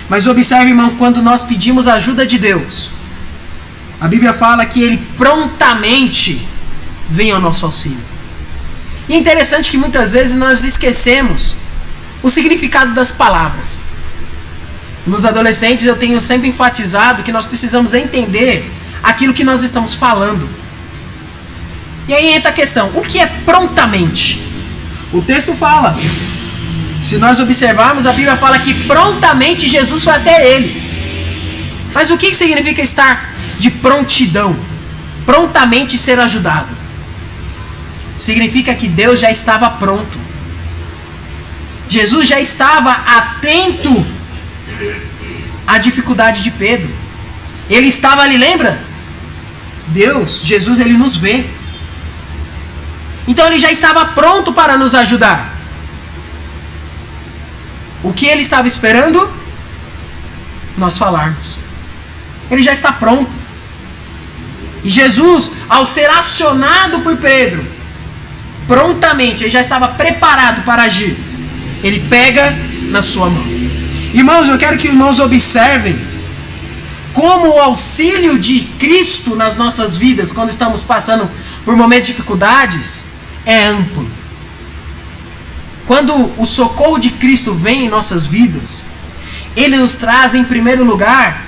Mas observe, irmão, quando nós pedimos a ajuda de Deus, a Bíblia fala que Ele prontamente vem ao nosso auxílio. E é interessante que muitas vezes nós esquecemos o significado das palavras. Nos adolescentes eu tenho sempre enfatizado que nós precisamos entender aquilo que nós estamos falando. E aí entra a questão, o que é prontamente? O texto fala, se nós observarmos, a Bíblia fala que prontamente Jesus foi até ele. Mas o que significa estar de prontidão? Prontamente ser ajudado. Significa que Deus já estava pronto. Jesus já estava atento à dificuldade de Pedro. Ele estava ali, lembra? Deus, Jesus, ele nos vê. Então ele já estava pronto para nos ajudar. O que ele estava esperando? Nós falarmos. Ele já está pronto. E Jesus, ao ser acionado por Pedro, prontamente, ele já estava preparado para agir. Ele pega na sua mão. Irmãos, eu quero que irmãos observem como o auxílio de Cristo nas nossas vidas, quando estamos passando por momentos de dificuldades, é amplo. Quando o socorro de Cristo vem em nossas vidas, ele nos traz, em primeiro lugar,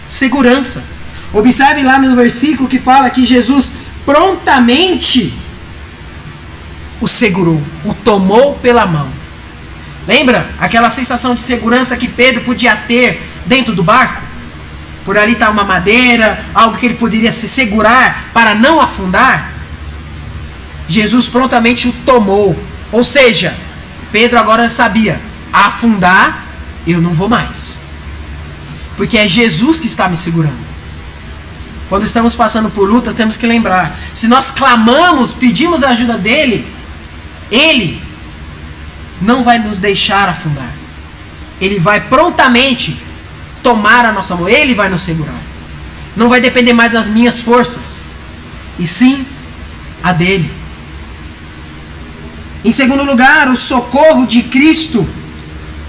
segurança. Observe lá no versículo que fala que Jesus prontamente o segurou, o tomou pela mão. Lembra aquela sensação de segurança que Pedro podia ter dentro do barco? Por ali está uma madeira, algo que ele poderia se segurar para não afundar. Jesus prontamente o tomou. Ou seja, Pedro agora sabia, afundar eu não vou mais. Porque é Jesus que está me segurando. Quando estamos passando por lutas, temos que lembrar, se nós clamamos, pedimos a ajuda dele, ele não vai nos deixar afundar. Ele vai prontamente tomar a nossa mão, ele vai nos segurar. Não vai depender mais das minhas forças, e sim a dele. Em segundo lugar, o socorro de Cristo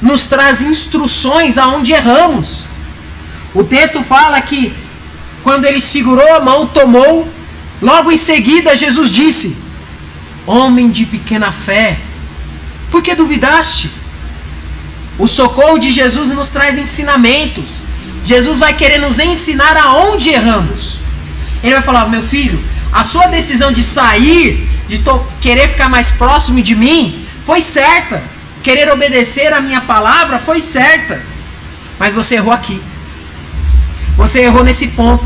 nos traz instruções aonde erramos. O texto fala que quando ele segurou a mão, tomou, logo em seguida Jesus disse: homem de pequena fé, por que duvidaste? O socorro de Jesus nos traz ensinamentos. Jesus vai querer nos ensinar aonde erramos. Ele vai falar: meu filho, a sua decisão de sair, de querer ficar mais próximo de mim, foi certa. Querer obedecer a minha palavra foi certa. Mas você errou aqui. Você errou nesse ponto.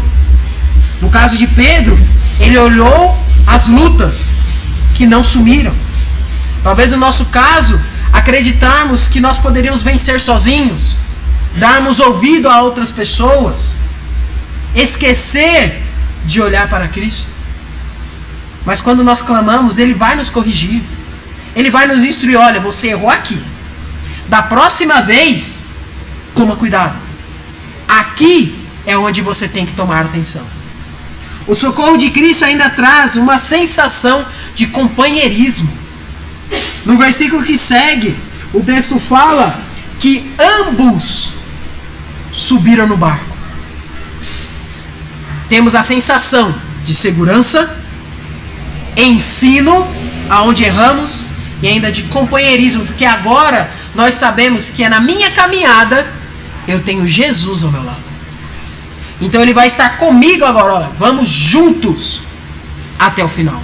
No caso de Pedro, ele olhou as lutas que não sumiram. Talvez no nosso caso, acreditarmos que nós poderíamos vencer sozinhos, darmos ouvido a outras pessoas, esquecer de olhar para Cristo. Mas quando nós clamamos, ele vai nos corrigir. Ele vai nos instruir: olha, você errou aqui. Da próxima vez, toma cuidado. Aqui é onde você tem que tomar atenção. O socorro de Cristo ainda traz uma sensação de companheirismo. No versículo que segue, o texto fala que ambos subiram no barco. Temos a sensação de segurança, ensino aonde erramos e ainda de companheirismo, porque agora nós sabemos que é na minha caminhada eu tenho Jesus ao meu lado. Então ele vai estar comigo agora, olha, vamos juntos até o final.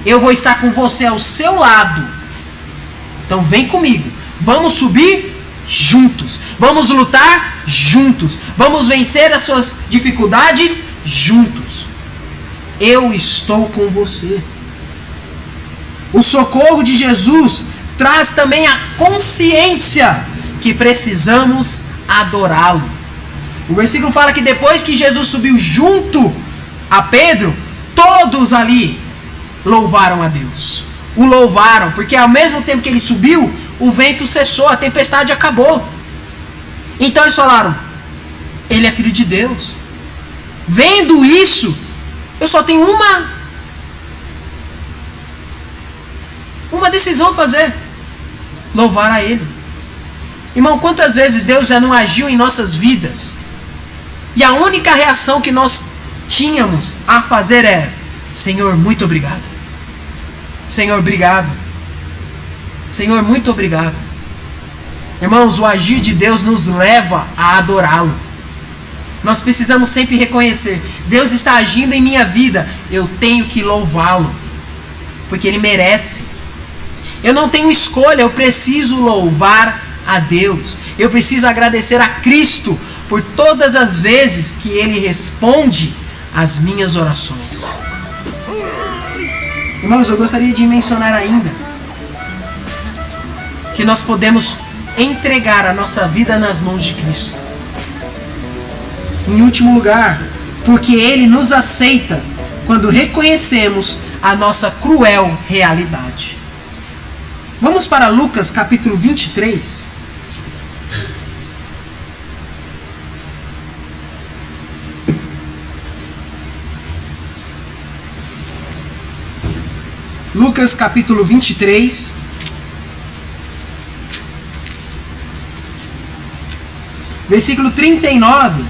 Eu vou estar com você ao seu lado. Então vem comigo. Vamos subir juntos. Vamos lutar juntos. Vamos vencer as suas dificuldades juntos. Eu estou com você. O socorro de Jesus traz também a consciência que precisamos adorá-lo. O versículo fala que depois que Jesus subiu junto a Pedro, todos ali louvaram a Deus. O louvaram, porque ao mesmo tempo que ele subiu, o vento cessou, a tempestade acabou. Então eles falaram: ele é filho de Deus. Vendo isso, eu só tenho uma decisão a fazer: louvar a ele. Irmão, quantas vezes Deus já não agiu em nossas vidas e a única reação que nós tínhamos a fazer é: Senhor, muito obrigado. Senhor, obrigado. Senhor, muito obrigado. Irmãos, o agir de Deus nos leva a adorá-lo. Nós precisamos sempre reconhecer: Deus está agindo em minha vida, eu tenho que louvá-lo, porque ele merece. Eu não tenho escolha, eu preciso louvar a Deus. Eu preciso agradecer a Cristo por todas as vezes que ele responde às minhas orações. Irmãos, eu gostaria de mencionar ainda que nós podemos entregar a nossa vida nas mãos de Cristo. Em último lugar, porque Ele nos aceita quando reconhecemos a nossa cruel realidade. Vamos para Lucas capítulo 23. Lucas capítulo 23. Versículo 39.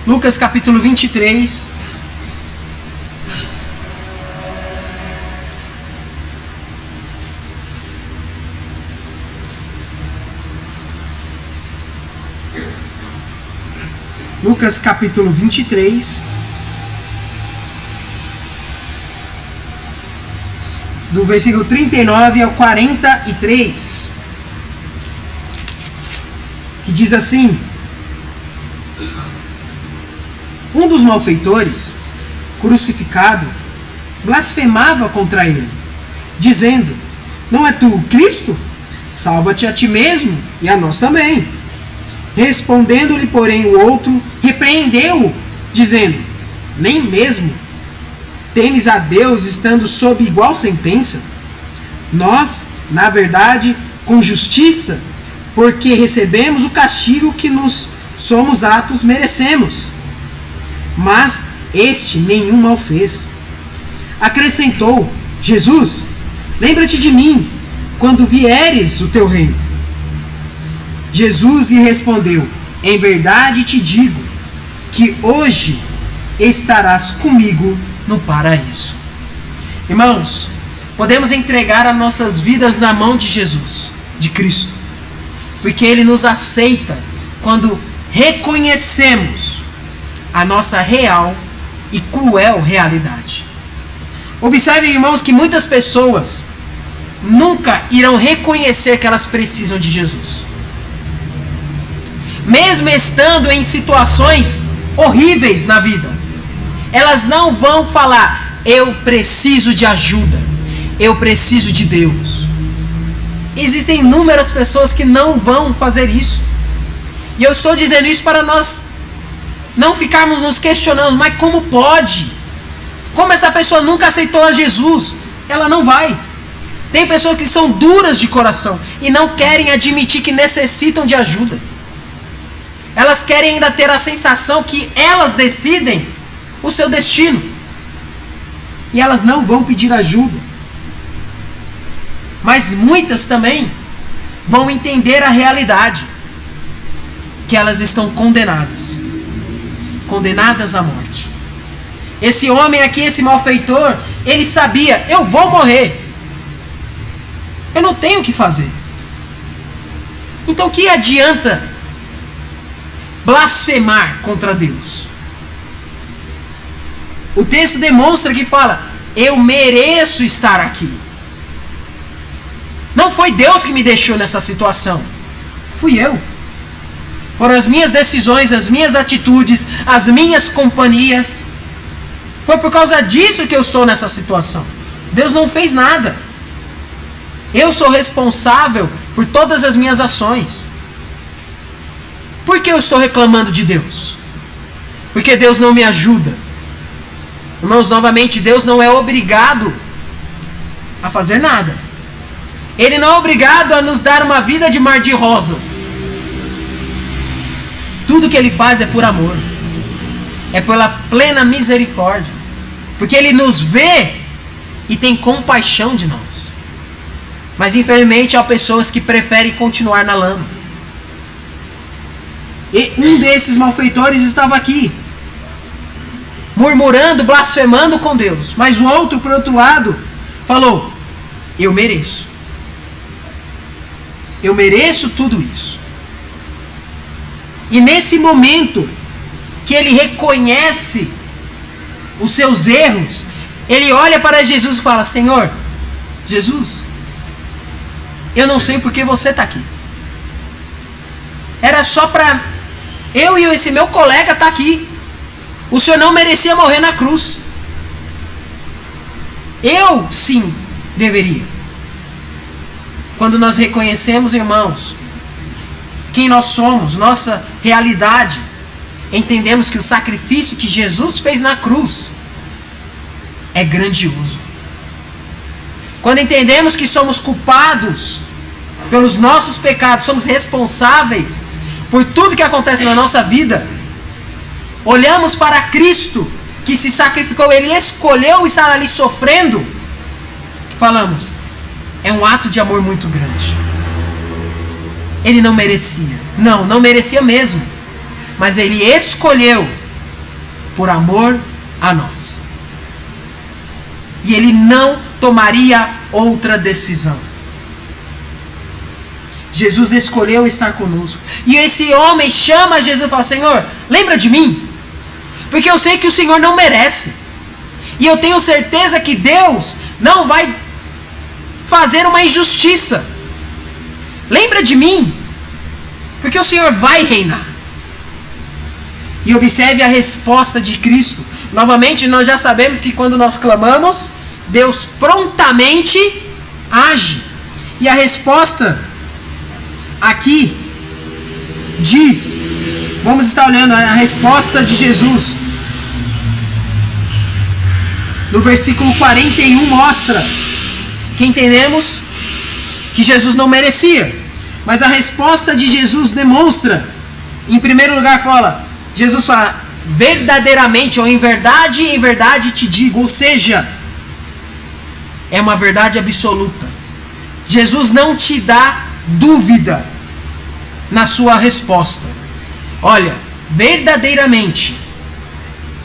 Lucas capítulo 23. Lucas capítulo 23. Do versículo 39 ao 43. Que diz assim: um dos malfeitores, crucificado, blasfemava contra ele, dizendo: não é tu o Cristo? Salva-te a ti mesmo e a nós também. Respondendo-lhe, porém, o outro repreendeu-o, dizendo: nem mesmo temes a Deus estando sob igual sentença? Nós, na verdade, com justiça, porque recebemos o castigo que nos somos atos merecemos. Mas este nenhum mal fez. Acrescentou: Jesus, lembra-te de mim quando vieres o teu reino. Jesus lhe respondeu: em verdade te digo que hoje estarás comigo no paraíso. Irmãos, podemos entregar as nossas vidas na mão de Jesus, de Cristo, porque Ele nos aceita quando reconhecemos a nossa real e cruel realidade. Observem, irmãos, que muitas pessoas nunca irão reconhecer que elas precisam de Jesus. Mesmo estando em situações horríveis na vida, elas não vão falar: eu preciso de ajuda, eu preciso de Deus. Existem inúmeras pessoas que não vão fazer isso. E eu estou dizendo isso para nós não ficarmos nos questionando: mas como pode? Como essa pessoa nunca aceitou a Jesus? Ela não vai. Tem pessoas que são duras de coração e não querem admitir que necessitam de ajuda. Elas querem ainda ter a sensação que elas decidem o seu destino. E elas não vão pedir ajuda. Mas muitas também vão entender a realidade, que elas estão condenadas. Condenadas à morte. Esse homem aqui, esse malfeitor, ele sabia: eu vou morrer. Eu não tenho o que fazer. Então que adianta blasfemar contra Deus? O texto demonstra que fala: eu mereço estar aqui. Não foi Deus que me deixou nessa situação. Fui eu. Foram as minhas decisões, as minhas atitudes, as minhas companhias. Foi por causa disso que eu estou nessa situação. Deus não fez nada. Eu sou responsável por todas as minhas ações. Por que eu estou reclamando de Deus? Porque Deus não me ajuda. Irmãos, novamente, Deus não é obrigado a fazer nada. Ele não é obrigado a nos dar uma vida de mar de rosas. Tudo que Ele faz é por amor. É pela plena misericórdia. Porque Ele nos vê e tem compaixão de nós. Mas infelizmente há pessoas que preferem continuar na lama. E um desses malfeitores estava aqui, murmurando, blasfemando com Deus. Mas o outro, por outro lado, falou: eu mereço. Eu mereço tudo isso. E nesse momento que ele reconhece os seus erros, ele olha para Jesus e fala: Senhor, Jesus, eu não sei porque você está aqui. Era só para eu e esse meu colega estar aqui. O Senhor não merecia morrer na cruz. Eu sim deveria. Quando nós reconhecemos, irmãos, quem nós somos, nossa realidade, entendemos que o sacrifício que Jesus fez na cruz é grandioso. Quando entendemos que somos culpados pelos nossos pecados, somos responsáveis por tudo que acontece na nossa vida, olhamos para Cristo que se sacrificou, Ele escolheu estar ali sofrendo, falamos, é um ato de amor muito grande. Ele não merecia, não merecia mesmo, mas Ele escolheu por amor a nós. E Ele não tomaria outra decisão. Jesus escolheu estar conosco. E esse homem chama Jesus e fala, Senhor, lembra de mim? Porque eu sei que o Senhor não merece. E eu tenho certeza que Deus não vai fazer uma injustiça. Lembra de mim? Porque o Senhor vai reinar. E observe a resposta de Cristo. Novamente, nós já sabemos que quando nós clamamos, Deus prontamente age. E a resposta aqui diz, vamos estar olhando a resposta de Jesus. No versículo 41 mostra que entendemos que Jesus não merecia. Mas a resposta de Jesus demonstra, em primeiro lugar fala, Jesus fala, verdadeiramente ou em verdade te digo, ou seja, é uma verdade absoluta. Jesus não te dá dúvida na sua resposta. Olha, verdadeiramente,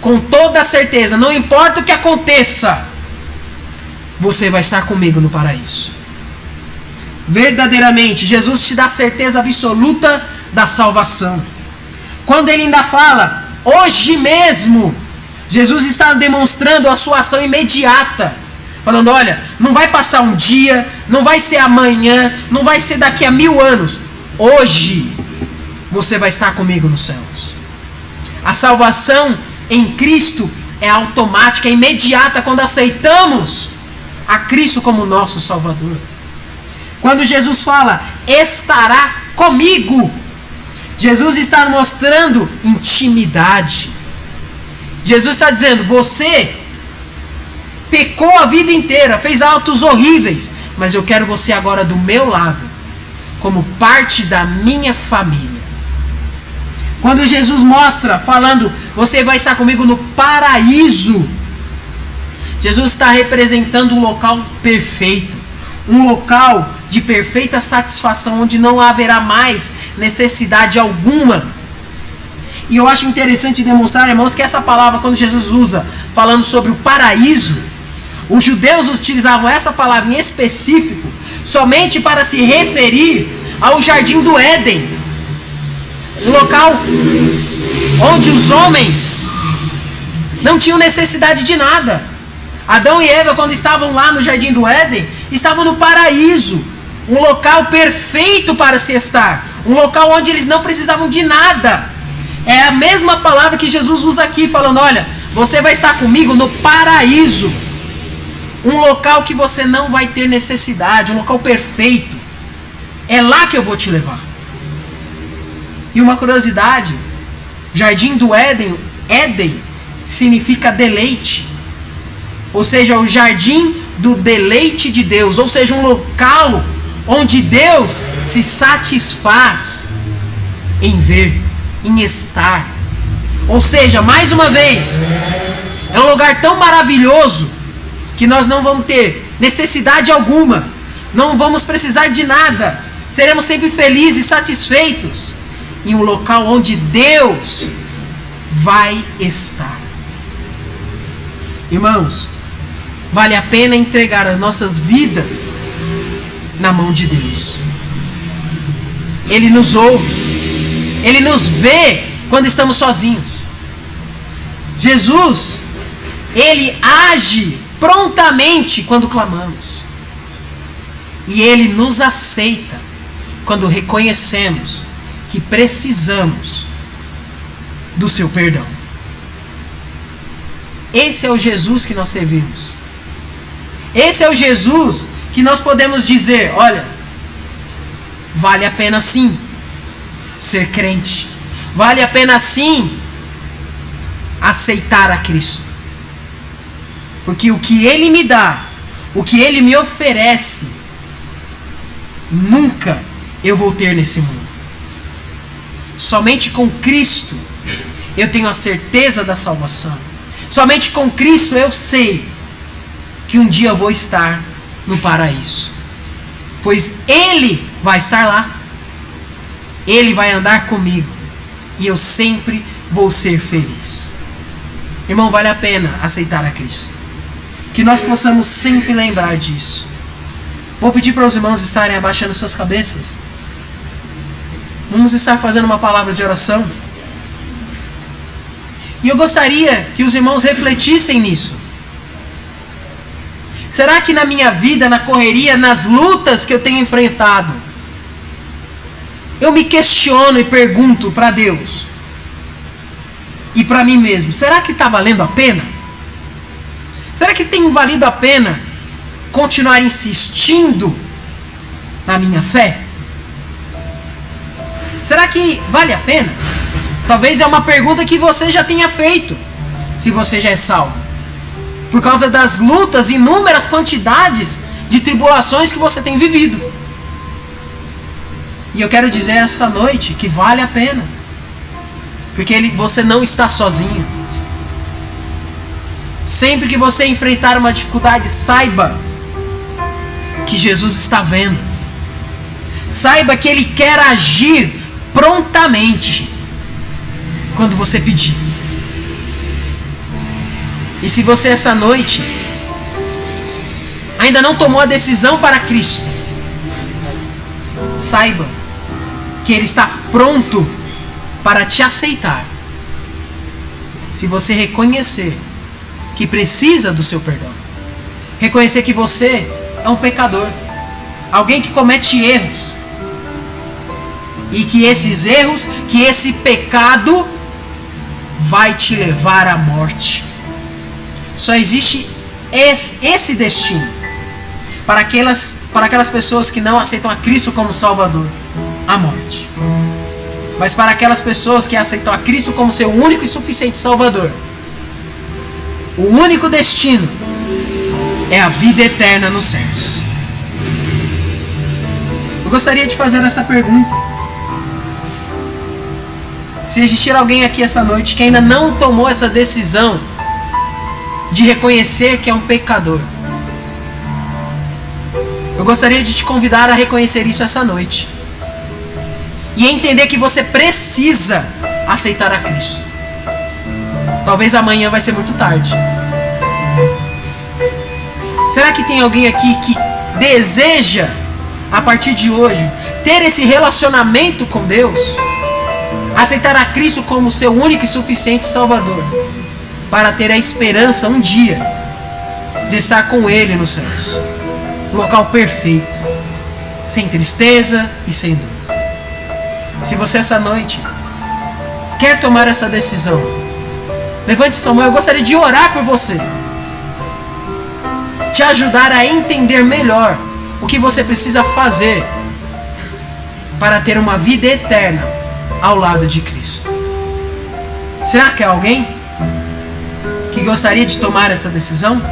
com toda certeza, não importa o que aconteça, você vai estar comigo no paraíso. Verdadeiramente, Jesus te dá certeza absoluta da salvação. Quando ele ainda fala, hoje mesmo, Jesus está demonstrando a sua ação imediata. Falando, olha, não vai passar um dia, não vai ser amanhã, não vai ser daqui a 1000 anos. Hoje, você vai estar comigo nos céus. A salvação em Cristo é automática, é imediata quando aceitamos a Cristo como nosso Salvador. Quando Jesus fala, estará comigo, Jesus está mostrando intimidade. Jesus está dizendo, você pecou a vida inteira, fez atos horríveis, mas eu quero você agora do meu lado, como parte da minha família. Quando Jesus mostra, falando, você vai estar comigo no paraíso, Jesus está representando um local perfeito, um local de perfeita satisfação, onde não haverá mais necessidade alguma. E eu acho interessante demonstrar, irmãos, que essa palavra, quando Jesus usa, falando sobre o paraíso, os judeus utilizavam essa palavra em específico somente para se referir ao jardim do Éden, um local onde os homens não tinham necessidade de nada. Adão e Eva, quando estavam lá no jardim do Éden, estavam no paraíso, um local perfeito para se estar, um local onde eles não precisavam de nada. É a mesma palavra que Jesus usa aqui, falando, olha, você vai estar comigo no paraíso, um local que você não vai ter necessidade, um local perfeito. É lá que eu vou te levar. E uma curiosidade, jardim do Éden, Éden significa deleite, ou seja, o jardim do deleite de Deus, ou seja, um local onde Deus se satisfaz em ver, em estar. Ou seja, mais uma vez, é um lugar tão maravilhoso que nós não vamos ter necessidade alguma, não vamos precisar de nada, seremos sempre felizes e satisfeitos em um local onde Deus vai estar. Irmãos, vale a pena entregar as nossas vidas na mão de Deus. Ele nos ouve, Ele nos vê quando estamos sozinhos. Jesus, Ele age prontamente quando clamamos. E Ele nos aceita quando reconhecemos que precisamos do seu perdão. Esse é o Jesus que nós servimos. Esse é o Jesus que nós podemos dizer, olha, vale a pena sim ser crente. Vale a pena sim aceitar a Cristo. Porque o que Ele me dá, o que Ele me oferece, nunca eu vou ter nesse mundo. Somente com Cristo eu tenho a certeza da salvação. Somente com Cristo eu sei que um dia eu vou estar no paraíso. Pois Ele vai estar lá. Ele vai andar comigo. E eu sempre vou ser feliz. Irmão, vale a pena aceitar a Cristo. Que nós possamos sempre lembrar disso. Vou pedir para os irmãos estarem abaixando suas cabeças. Vamos estar fazendo uma palavra de oração. E eu gostaria que os irmãos refletissem nisso. Será que na minha vida, na correria, nas lutas que eu tenho enfrentado, eu me questiono e pergunto para Deus e para mim mesmo, será que está valendo a pena? Será que tem valido a pena continuar insistindo na minha fé? Será que vale a pena? Talvez é uma pergunta que você já tenha feito, se você já é salvo. Por causa das lutas, inúmeras quantidades de tribulações que você tem vivido. E eu quero dizer essa noite que vale a pena. Porque você não está sozinho. Sempre que você enfrentar uma dificuldade, saiba que Jesus está vendo. Saiba que Ele quer agir prontamente quando você pedir. E se você essa noite ainda não tomou a decisão para Cristo, saiba que Ele está pronto para te aceitar. Se você reconhecer que precisa do seu perdão, reconhecer que você é um pecador, alguém que comete erros, e que esses erros, que esse pecado vai te levar à morte. Só existe esse destino para aquelas pessoas que não aceitam a Cristo como Salvador, a morte. Mas para aquelas pessoas que aceitam a Cristo como seu único e suficiente Salvador, o único destino é a vida eterna nos céus. Eu gostaria de fazer essa pergunta. Se existir alguém aqui essa noite que ainda não tomou essa decisão de reconhecer que é um pecador, eu gostaria de te convidar a reconhecer isso essa noite e entender que você precisa aceitar a Cristo. Talvez amanhã vai ser muito tarde. Será que tem alguém aqui que deseja, a partir de hoje, ter esse relacionamento com Deus? Aceitar a Cristo como seu único e suficiente Salvador, para ter a esperança um dia de estar com Ele nos céus, local perfeito, sem tristeza e sem dor. Se você essa noite quer tomar essa decisão, levante sua mão. Eu gostaria de orar por você, te ajudar a entender melhor o que você precisa fazer para ter uma vida eterna ao lado de Cristo. Será que há alguém que gostaria de tomar essa decisão?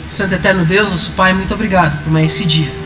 Santo Eterno Deus, nosso Pai, muito obrigado por mais esse dia.